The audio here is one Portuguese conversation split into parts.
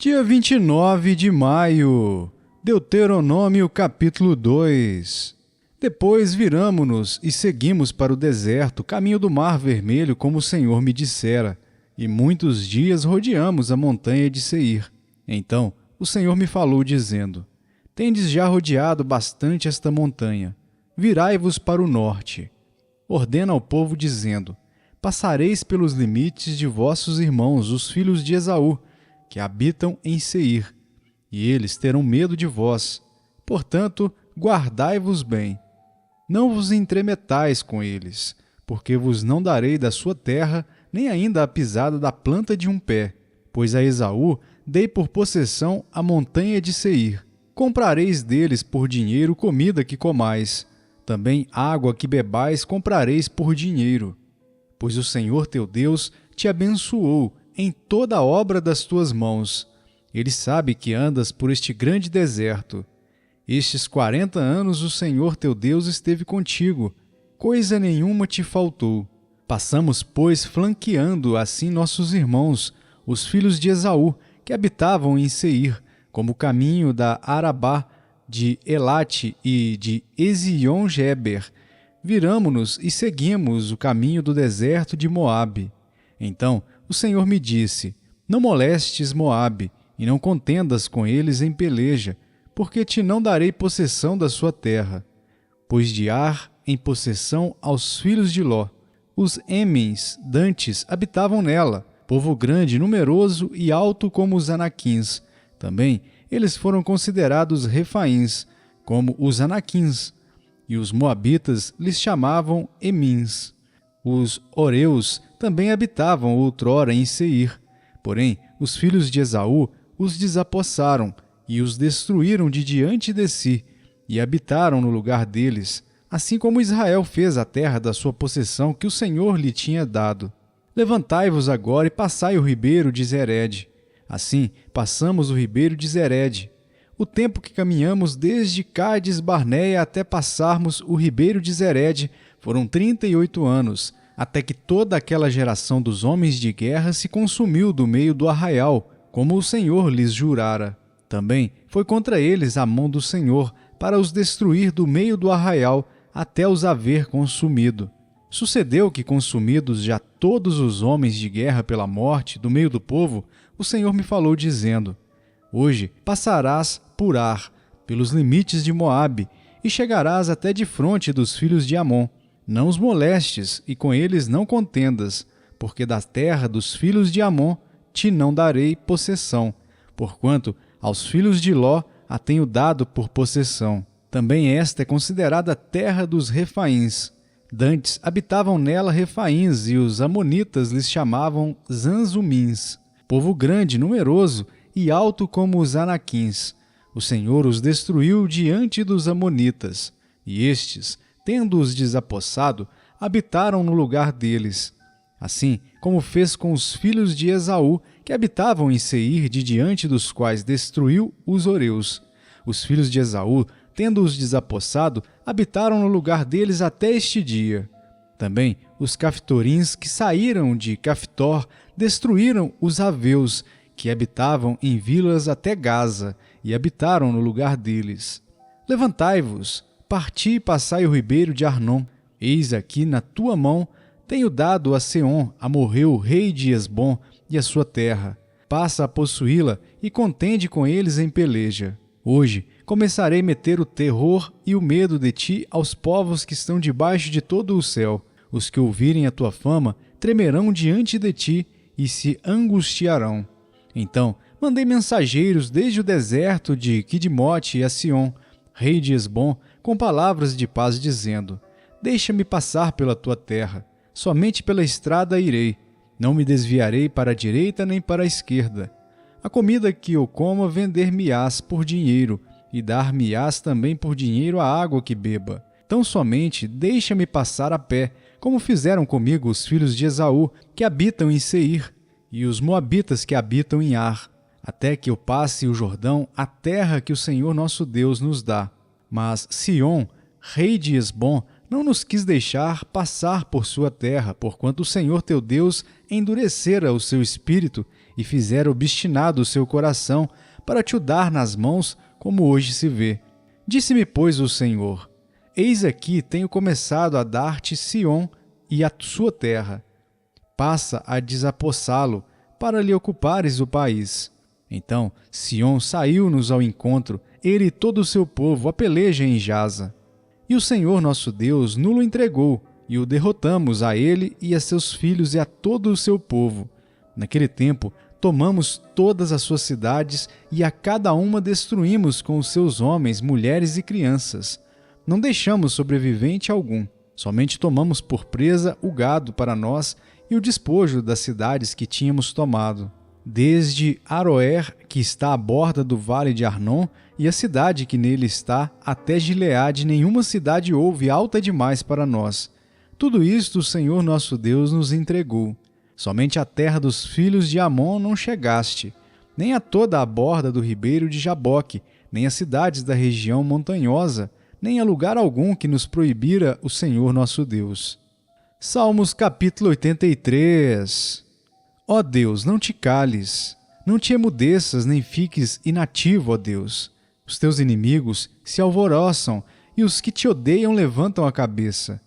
Dia 29 de maio, Deuteronômio capítulo 2. Depois viramo-nos e seguimos para o deserto, caminho do Mar Vermelho, como o Senhor me dissera, e muitos dias rodeamos a montanha de Seir. Então o Senhor me falou, dizendo: Tendes já rodeado bastante esta montanha, virai-vos para o norte. Ordena ao povo, dizendo: Passareis pelos limites de vossos irmãos, os filhos de Esaú, que habitam em Seir, e eles terão medo de vós. Portanto, guardai-vos bem. Não vos entremetais com eles, porque vos não darei da sua terra, nem ainda a pisada da planta de um pé, pois a Esaú dei por possessão a montanha de Seir. Comprareis deles por dinheiro comida que comais, também água que bebais comprareis por dinheiro. Pois o Senhor teu Deus te abençoou em toda a obra das tuas mãos. Ele sabe que andas por este grande deserto. Estes 40 anos o Senhor teu Deus esteve contigo, coisa nenhuma te faltou. Passamos, pois, flanqueando assim nossos irmãos, os filhos de Esaú, que habitavam em Seir, como o caminho da Arabá, de Elate e de Ezion-Geber. Viramo-nos e seguimos o caminho do deserto de Moabe. Então o Senhor me disse: Não molestes Moabe, e não contendas com eles em peleja, porque te não darei possessão da sua terra. Pois de Ar em possessão aos filhos de Ló. Os Emens, dantes, habitavam nela, povo grande, numeroso e alto como os Anaquins. Também eles foram considerados Refaíns, como os Anaquins. E os Moabitas lhes chamavam Emins. Os Oreus também habitavam outrora em Seir. Porém, os filhos de Esaú os desapossaram e os destruíram de diante de si, e habitaram no lugar deles, assim como Israel fez a terra da sua possessão que o Senhor lhe tinha dado. Levantai-vos agora e passai o ribeiro de Zered. Assim, passamos o ribeiro de Zered. O tempo que caminhamos desde Cádiz Barneia até passarmos o ribeiro de Zered foram 38 anos, até que toda aquela geração dos homens de guerra se consumiu do meio do arraial, como o Senhor lhes jurara. Também foi contra eles a mão do Senhor, para os destruir do meio do arraial, até os haver consumido. Sucedeu que, consumidos já todos os homens de guerra pela morte do meio do povo, o Senhor me falou, dizendo: Hoje passarás por Ar, pelos limites de Moabe, e chegarás até de fronte dos filhos de Amon. Não os molestes, e com eles não contendas, porque da terra dos filhos de Amon te não darei possessão, porquanto aos filhos de Ló a tenho dado por possessão. Também esta é considerada terra dos Refaíns. Dantes habitavam nela Refaíns, e os amonitas lhes chamavam Zanzumins, povo grande, numeroso e alto como os Anaquins. O Senhor os destruiu diante dos amonitas, e estes, tendo-os desapossado, habitaram no lugar deles. Assim como fez com os filhos de Esaú, que habitavam em Seir, de diante dos quais destruiu os Oreus. Os filhos de Esaú, tendo-os desapossado, habitaram no lugar deles até este dia. Também os Caftorins, que saíram de Caftor, destruíram os Aveus, que habitavam em vilas até Gaza, e habitaram no lugar deles. Levantai-vos, parti e passai o ribeiro de Arnon. Eis aqui na tua mão tenho dado a Seom, amorreu, rei de Esbom, e a sua terra. Passa a possuí-la e contende com eles em peleja. Hoje começarei a meter o terror e o medo de ti aos povos que estão debaixo de todo o céu. Os que ouvirem a tua fama tremerão diante de ti e se angustiarão. Então mandei mensageiros desde o deserto de Quidmote a Sion, rei de Esbom, com palavras de paz, dizendo: Deixa-me passar pela tua terra, somente pela estrada irei, não me desviarei para a direita nem para a esquerda. A comida que eu coma vender-me-ás por dinheiro, e dar-me-ás também por dinheiro a água que beba. Tão somente deixa-me passar a pé, como fizeram comigo os filhos de Esaú, que habitam em Seir, e os moabitas que habitam em Ar, até que eu passe o Jordão, a terra que o Senhor nosso Deus nos dá. Mas Sion, rei de Esbom, não nos quis deixar passar por sua terra, porquanto o Senhor teu Deus endurecera o seu espírito e fizera obstinado o seu coração para te o dar nas mãos, como hoje se vê. Disse-me, pois, o Senhor: Eis aqui tenho começado a dar-te Sion e a sua terra. Passa a desapossá-lo, para lhe ocupares o país. Então Sion saiu-nos ao encontro, ele e todo o seu povo, a peleja em Jaza. E o Senhor nosso Deus nulo entregou, e o derrotamos a ele e a seus filhos e a todo o seu povo. Naquele tempo, tomamos todas as suas cidades e a cada uma destruímos com os seus homens, mulheres e crianças. Não deixamos sobrevivente algum, somente tomamos por presa o gado para nós e o despojo das cidades que tínhamos tomado. Desde Aroer, que está à borda do vale de Arnon, e a cidade que nele está, até Gileade, nenhuma cidade houve alta demais para nós. Tudo isto o Senhor nosso Deus nos entregou. Somente a terra dos filhos de Amon não chegaste, nem a toda a borda do ribeiro de Jaboque, nem as cidades da região montanhosa, nem a lugar algum que nos proibira o Senhor nosso Deus. Salmos capítulo 83. Ó Deus, não te cales, não te emudeças, nem fiques inativo, ó Deus. Os teus inimigos se alvoroçam e os que te odeiam levantam a cabeça.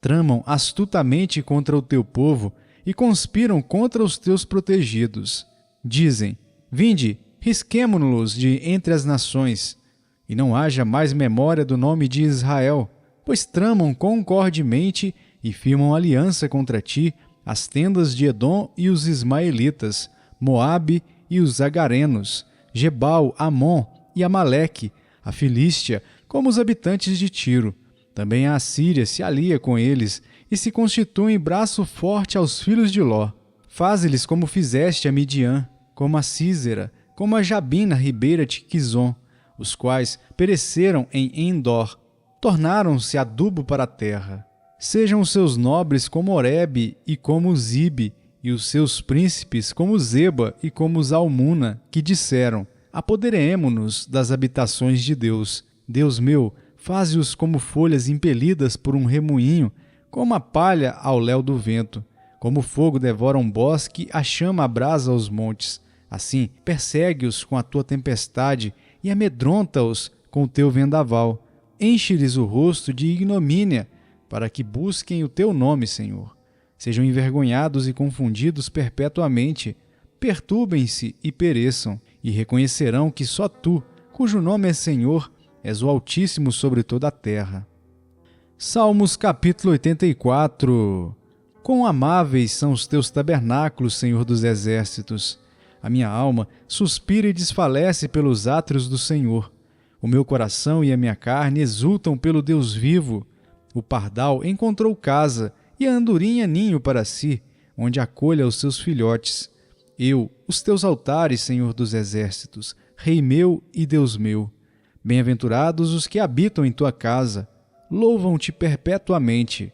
Tramam astutamente contra o teu povo e conspiram contra os teus protegidos. Dizem: Vinde, risquemo-nos de entre as nações, e não haja mais memória do nome de Israel, pois tramam concordemente e firmam aliança contra ti as tendas de Edom e os ismaelitas, Moabe e os agarenos, Gebal, Amon e Amaleque, a Filístia, como os habitantes de Tiro. Também a Assíria se alia com eles e se constitui em braço forte aos filhos de Ló. Faze-lhes como fizeste a Midian, como a Sísera, como a Jabim na ribeira de Quizon, os quais pereceram em Endor, tornaram-se adubo para a terra. Sejam os seus nobres como Oreb e como Zibe, e os seus príncipes como Zeba e como Zalmuna, que disseram: Apoderemo-nos das habitações de Deus. Deus meu, faze-os como folhas impelidas por um remoinho, como a palha ao léu do vento. Como o fogo devora um bosque, a chama abrasa os montes. Assim, persegue-os com a tua tempestade e amedronta-os com o teu vendaval. Enche-lhes o rosto de ignomínia, para que busquem o teu nome, Senhor. Sejam envergonhados e confundidos perpetuamente. Perturbem-se e pereçam, e reconhecerão que só tu, cujo nome é Senhor, és o Altíssimo sobre toda a terra. Salmos capítulo 84. Quão amáveis são os teus tabernáculos, Senhor dos exércitos! A minha alma suspira e desfalece pelos átrios do Senhor. O meu coração e a minha carne exultam pelo Deus vivo. O pardal encontrou casa e a andorinha ninho para si, onde acolha os seus filhotes. Eu, os teus altares, Senhor dos exércitos, Rei meu e Deus meu. Bem-aventurados os que habitam em tua casa, louvam-te perpetuamente.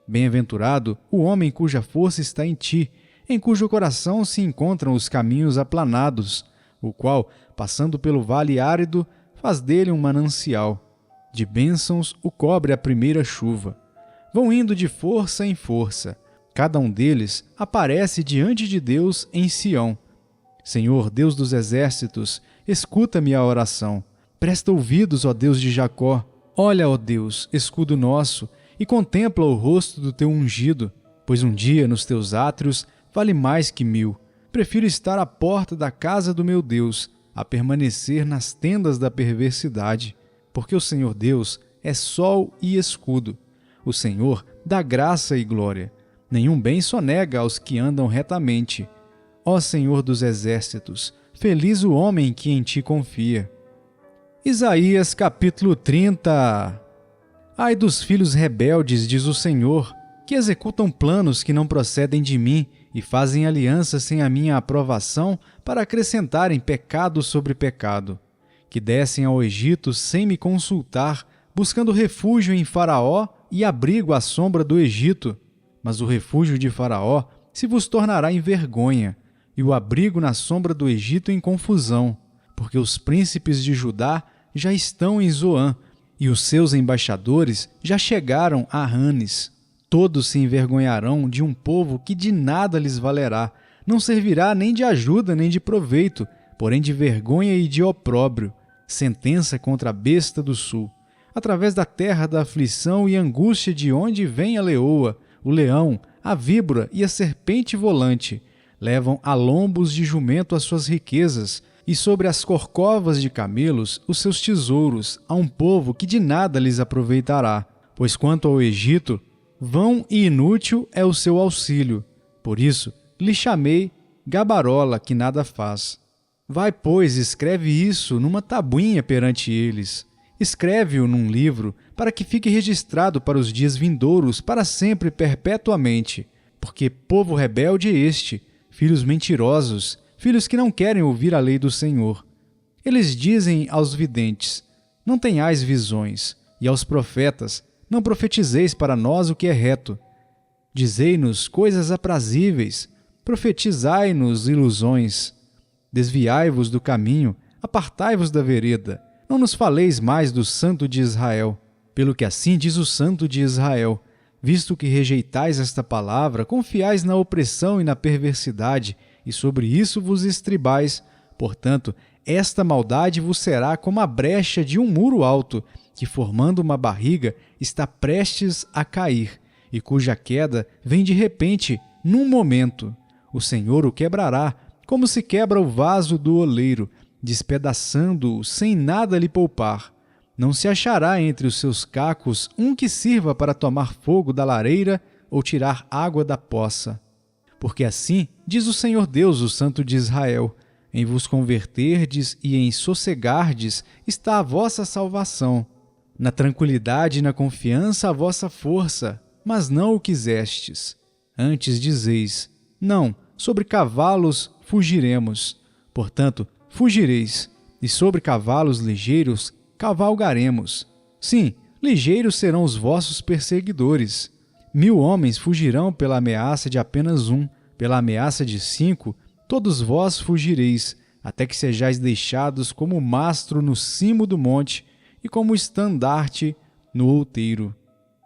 Bem-aventurado o homem cuja força está em ti, em cujo coração se encontram os caminhos aplanados, o qual, passando pelo vale árido, faz dele um manancial. De bênçãos o cobre a primeira chuva. Vão indo de força em força. Cada um deles aparece diante de Deus em Sião. Senhor, Deus dos exércitos, escuta-me a oração. Presta ouvidos, ó Deus de Jacó. Olha, ó Deus, escudo nosso, e contempla o rosto do teu ungido, pois um dia nos teus átrios vale mais que 1000. Prefiro estar à porta da casa do meu Deus, a permanecer nas tendas da perversidade. Porque o Senhor Deus é sol e escudo. O Senhor dá graça e glória. Nenhum bem sonega aos que andam retamente. Ó Senhor dos exércitos, feliz o homem que em ti confia. Isaías capítulo 30. Ai dos filhos rebeldes, diz o Senhor, que executam planos que não procedem de mim e fazem aliança sem a minha aprovação para acrescentarem pecado sobre pecado. Que descem ao Egito sem me consultar, buscando refúgio em Faraó e abrigo à sombra do Egito. Mas o refúgio de Faraó se vos tornará em vergonha, e o abrigo na sombra do Egito em confusão, porque os príncipes de Judá já estão em Zoã, E os seus embaixadores já chegaram a Ranes. Todos se envergonharão de um povo que de nada lhes valerá, não servirá nem de ajuda nem de proveito, porém de vergonha e de opróbrio, sentença contra a besta do sul. Através da terra da aflição e angústia de onde vem a leoa, o leão, a víbora e a serpente volante, levam a lombos de jumento as suas riquezas, e sobre as corcovas de camelos os seus tesouros, a um povo que de nada lhes aproveitará. Pois quanto ao Egito, vão e inútil é o seu auxílio. Por isso, lhe chamei gabarola que nada faz. Vai, pois, escreve isso numa tabuinha perante eles. Escreve-o num livro, para que fique registrado para os dias vindouros, para sempre e perpetuamente. Porque povo rebelde é este, filhos mentirosos, filhos que não querem ouvir a lei do Senhor. Eles dizem aos videntes: não tenhais visões, e aos profetas: não profetizeis para nós o que é reto. Dizei-nos coisas aprazíveis, profetizai-nos ilusões. Desviai-vos do caminho, apartai-vos da vereda, não nos faleis mais do Santo de Israel. Pelo que assim diz o Santo de Israel: visto que rejeitais esta palavra, confiais na opressão e na perversidade, e sobre isso vos estribais. Portanto, esta maldade vos será como a brecha de um muro alto, que formando uma barriga está prestes a cair, e cuja queda vem de repente, num momento. O Senhor o quebrará, como se quebra o vaso do oleiro, despedaçando-o sem nada lhe poupar. Não se achará entre os seus cacos um que sirva para tomar fogo da lareira ou tirar água da poça. Porque assim diz o Senhor Deus, o Santo de Israel: em vos converterdes e em sossegardes está a vossa salvação. Na tranquilidade e na confiança a vossa força, mas não o quisestes. Antes dizeis: não, sobre cavalos fugiremos. Portanto, fugireis, e sobre cavalos ligeiros cavalgaremos. Sim, ligeiros serão os vossos perseguidores. 1000 homens fugirão pela ameaça de apenas um, pela ameaça de 5, todos vós fugireis, até que sejais deixados como o mastro no cimo do monte e como o estandarte no outeiro.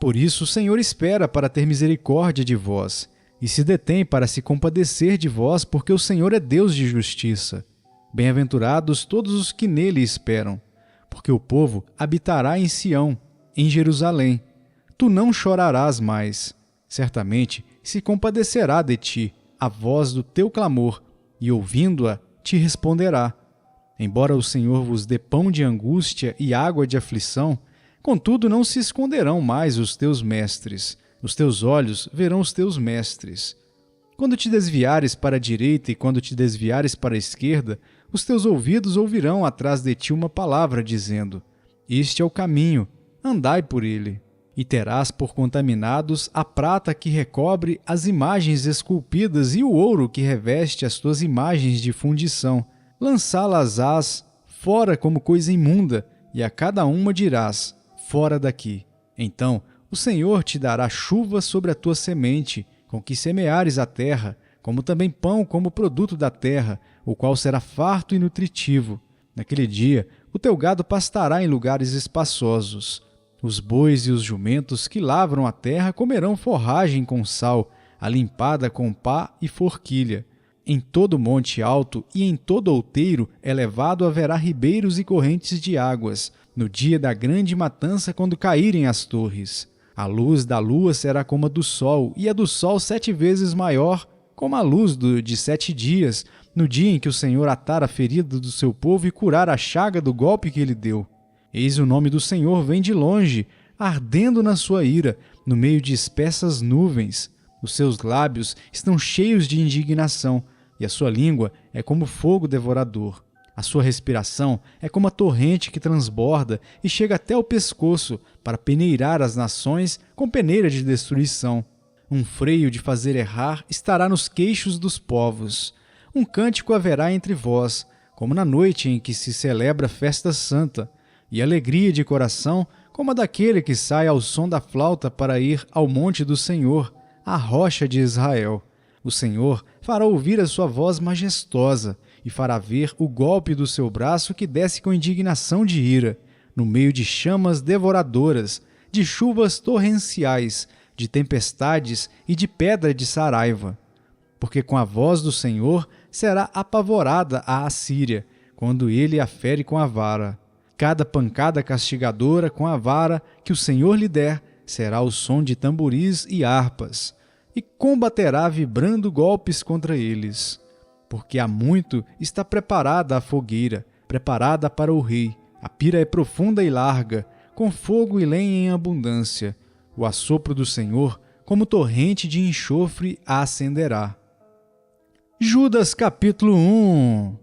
Por isso o Senhor espera para ter misericórdia de vós, e se detém para se compadecer de vós, porque o Senhor é Deus de justiça. Bem-aventurados todos os que nele esperam, porque o povo habitará em Sião, em Jerusalém. Tu não chorarás mais. Certamente se compadecerá de ti a voz do teu clamor, e ouvindo-a te responderá. Embora o Senhor vos dê pão de angústia e água de aflição, contudo não se esconderão mais os teus mestres. Os teus olhos verão os teus mestres. Quando te desviares para a direita e quando te desviares para a esquerda, os teus ouvidos ouvirão atrás de ti uma palavra dizendo: este é o caminho, andai por ele. E terás por contaminados a prata que recobre as imagens esculpidas e o ouro que reveste as tuas imagens de fundição. Lançá-las-ás fora como coisa imunda, e a cada uma dirás: fora daqui. Então o Senhor te dará chuva sobre a tua semente, com que semeares a terra, como também pão como produto da terra, o qual será farto e nutritivo. Naquele dia o teu gado pastará em lugares espaçosos. Os bois e os jumentos que lavram a terra comerão forragem com sal, alimpada com pá e forquilha. Em todo monte alto e em todo outeiro elevado haverá ribeiros e correntes de águas, no dia da grande matança, quando caírem as torres. A luz da lua será como a do sol, e a do sol 7 vezes maior, como a luz de 7 dias, no dia em que o Senhor atar a ferida do seu povo e curar a chaga do golpe que ele deu. Eis o nome do Senhor vem de longe, ardendo na sua ira, no meio de espessas nuvens. Os seus lábios estão cheios de indignação, e a sua língua é como fogo devorador. A sua respiração é como a torrente que transborda e chega até o pescoço, para peneirar as nações com peneira de destruição. Um freio de fazer errar estará nos queixos dos povos. Um cântico haverá entre vós, como na noite em que se celebra festa santa, e alegria de coração, como a daquele que sai ao som da flauta para ir ao monte do Senhor, a rocha de Israel. O Senhor fará ouvir a sua voz majestosa, e fará ver o golpe do seu braço que desce com indignação de ira. no meio de chamas devoradoras, de chuvas torrenciais, de tempestades e de pedra de saraiva. Porque com a voz do Senhor será apavorada a Assíria, quando ele a fere com a vara. Cada pancada castigadora com a vara que o Senhor lhe der será o som de tamboris e harpas, e combaterá vibrando golpes contra eles. Porque há muito está preparada a fogueira, preparada para o rei. A pira é profunda e larga, com fogo e lenha em abundância. O assopro do Senhor, como torrente de enxofre, a acenderá. Judas capítulo 1.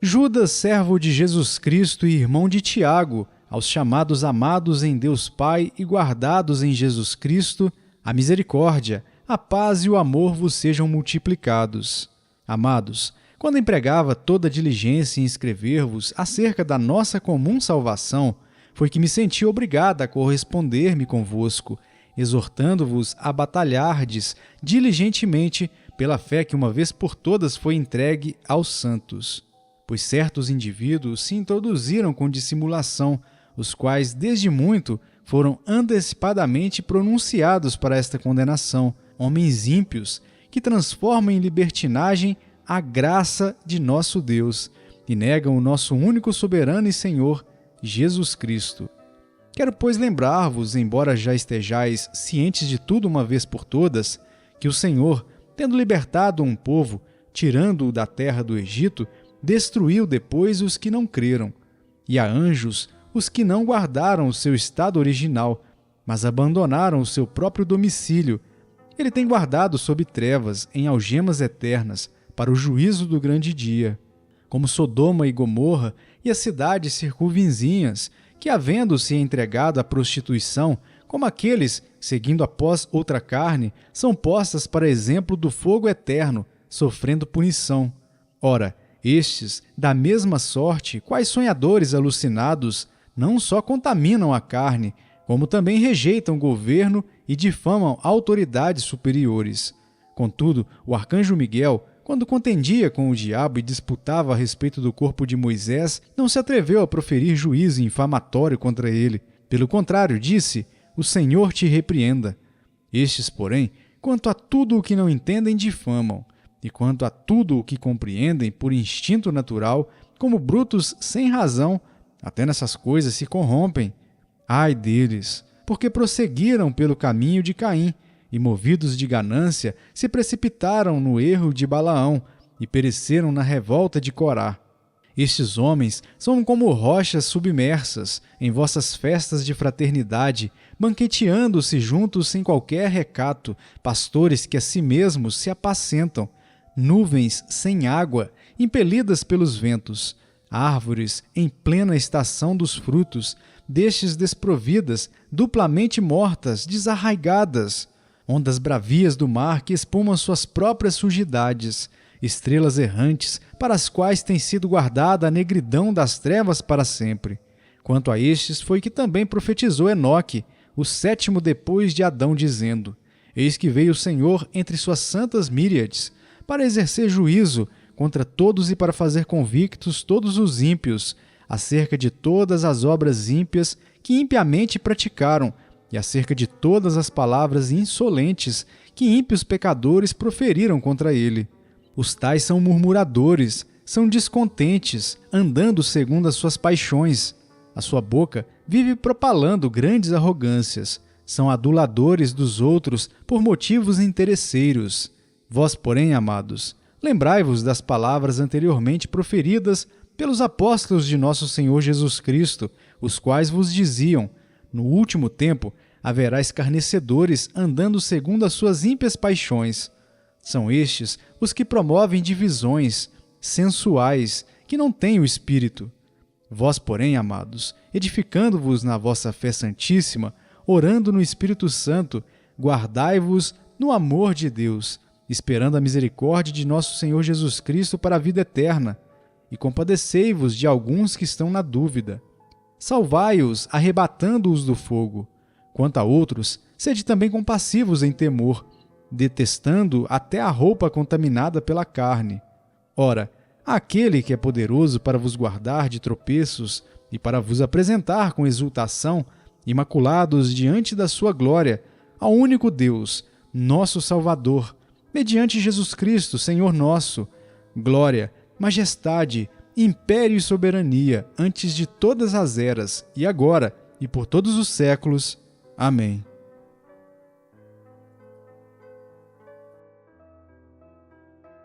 Judas, servo de Jesus Cristo e irmão de Tiago, aos chamados amados em Deus Pai e guardados em Jesus Cristo, a misericórdia, a paz e o amor vos sejam multiplicados. Amados, quando empregava toda diligência em escrever-vos acerca da nossa comum salvação, foi que me senti obrigado a corresponder-me convosco, exortando-vos a batalhardes diligentemente pela fé que uma vez por todas foi entregue aos santos. Pois certos indivíduos se introduziram com dissimulação, os quais desde muito foram antecipadamente pronunciados para esta condenação, homens ímpios, que transformam em libertinagem a graça de nosso Deus e negam o nosso único soberano e Senhor, Jesus Cristo. Quero, pois, lembrar-vos, embora já estejais cientes de tudo uma vez por todas, que o Senhor, tendo libertado um povo, tirando-o da terra do Egito, destruiu depois os que não creram, e a anjos os que não guardaram o seu estado original, mas abandonaram o seu próprio domicílio. Ele tem guardado sob trevas, em algemas eternas, para o juízo do grande dia. Como Sodoma e Gomorra e as cidades circunvizinhas, que, havendo-se entregado à prostituição, como aqueles, seguindo após outra carne, são postas para exemplo do fogo eterno, sofrendo punição. Ora, estes, da mesma sorte, quais sonhadores alucinados, não só contaminam a carne, como também rejeitam o governo e difamam autoridades superiores. Contudo, o arcanjo Miguel, quando contendia com o diabo e disputava a respeito do corpo de Moisés, não se atreveu a proferir juízo infamatório contra ele. Pelo contrário, disse: "O Senhor te repreenda." Estes, porém, quanto a tudo o que não entendem, difamam, e quanto a tudo o que compreendem por instinto natural, como brutos sem razão, até nessas coisas se corrompem. Ai deles, porque prosseguiram pelo caminho de Caim, e movidos de ganância, se precipitaram no erro de Balaão, e pereceram na revolta de Corá. Estes homens são como rochas submersas em vossas festas de fraternidade, banqueteando-se juntos sem qualquer recato, pastores que a si mesmos se apacentam, nuvens sem água, impelidas pelos ventos, árvores em plena estação dos frutos, destes desprovidas, duplamente mortas, desarraigadas, ondas bravias do mar que espumam suas próprias sujidades, estrelas errantes para as quais tem sido guardada a negridão das trevas para sempre. Quanto a estes foi que também profetizou Enoque, o sétimo depois de Adão, dizendo: Eis que veio o Senhor entre suas santas míriades, para exercer juízo contra todos e para fazer convictos todos os ímpios, acerca de todas as obras ímpias que impiamente praticaram, e acerca de todas as palavras insolentes que ímpios pecadores proferiram contra ele. Os tais são murmuradores, são descontentes, andando segundo as suas paixões. A sua boca vive propalando grandes arrogâncias. São aduladores dos outros por motivos interesseiros. Vós, porém, amados, lembrai-vos das palavras anteriormente proferidas pelos apóstolos de nosso Senhor Jesus Cristo, os quais vos diziam: no último tempo haverá escarnecedores andando segundo as suas ímpias paixões. São estes os que promovem divisões, sensuais, que não têm o Espírito. Vós, porém, amados, edificando-vos na vossa fé santíssima, orando no Espírito Santo, guardai-vos no amor de Deus, esperando a misericórdia de nosso Senhor Jesus Cristo para a vida eterna, e compadecei-vos de alguns que estão na dúvida. Salvai-os, arrebatando-os do fogo. Quanto a outros, sede também compassivos em temor, detestando até a roupa contaminada pela carne. Ora, aquele que é poderoso para vos guardar de tropeços e para vos apresentar com exultação, imaculados diante da sua glória, ao único Deus, nosso Salvador, mediante Jesus Cristo, Senhor nosso, glória, majestade, império e soberania antes de todas as eras, e agora, e por todos os séculos. Amém.